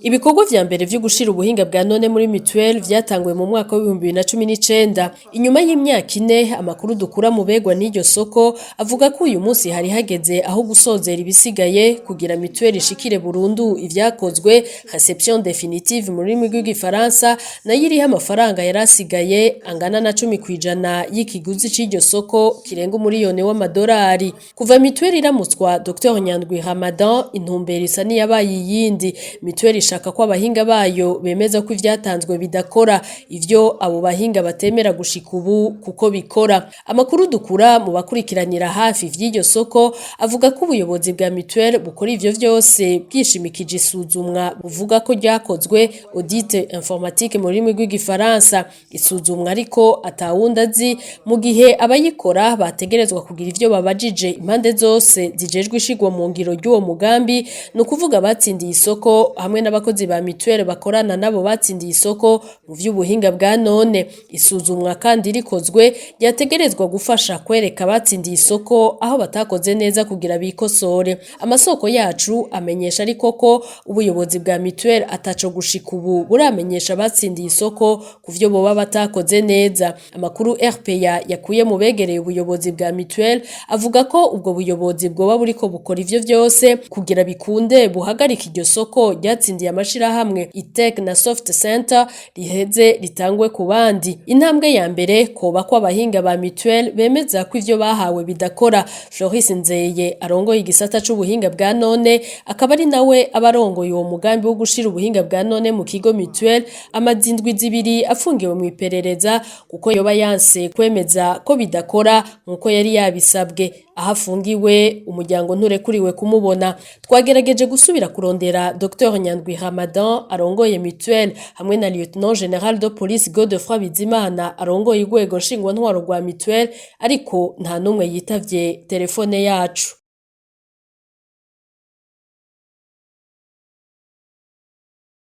Ibikorwa vya mbere vyo gushira ubuhinga bwa none muri mutuelle vyatanguye mu mwaka w'ibihumbi 2019. Inyuma y'imyaka ine, amakuru dukura mu begwa n'iryo soko avuga ko uyu munsi hari hageze aho gusozera ibisigaye kugira mutuelle ishikire burundu ivyakozwe, réception définitive mu rurimi rw'igifaransa, nayo iriho amafaranga yarasigaye angana na 10% y'ikiguzi c'iryo soko kirenga umuriyoni w'amadolari. Kuva mutuelle iramutswa Dr Nyandwi Ramadan, intumbero isa niyabaye iyindi. Mutuelle ishaka ko abahinga bayo bemeza ko ivyatanzwe bidakora, ivyo abo bahinga batemera gushika ubu kuko bikora. Amakuru dukura mu bakurikiranira hafi vy'iryo soko avuga ko ubuyobozi bwa mutuelle bukora ivyo vyose bwishimikije isuzumwa buvuga ko ryakozwe audit informatique mu rurimi rw'igifaransa. Isuzumwa ariko atawundi azi, mu gihe abayikora bategerezwa kugira ivyo babajije impande zose zijejwe ishigwa mu ngiro ry'uwo mugambi, no kuvuga batsindiye isoko hamwe n'abakozi ba mutuelle bakorana nabo batsindiye isoko mu vy'ubuhinga bwa none. Isuzumwa kandi rikozwe ryategerezwa gufasha kwereka batsindiye isoko aho batakoze neza kugira bikosore. Amasoko yacu amenyesha ariko ko ubuyobozi bwa mutuelle ataco gushika ubu buramenyesha batsindiye isoko kuvyo boba batakoze neza. Amakuru RPA yakuye mu begereye ubuyobozi bwa mutuelle avuga ko ubwo buyobozi bwoba buriko bukora ivyo vyose kugira bikunde buhagarika iryo soko ryatsindiye amashirahamwe ITEC na Soft Center riheze ritangwe ku bandi. Intambwe ya mbere koba ko abahinga ba mutuelle bemeza ko ivyo bahawe bidakora. Floris Nzeye arongoye igisata c'ubuhinga bwa none, akaba ari nawe abarongoye uwo mugambi wo gushira ubuhinga bwa none mu kigo mutuelle, amazindwi zibiri afungiwe mu iperereza kuko yoba yanse kwemeza ko bidakora nkuko yari yabisabwe. Aho afungiwe umuryango nturekuriwe kumubona. Twagerageje gusubira kurondera Dr Nyandwi Ramadan arongoye mutuelle hamwe na Lieutenant General de Police Godefroid Bizimana arongoye urwego nshingwantwaro rwa mutuelle, ariko nta numwe yitavye telefone yacu.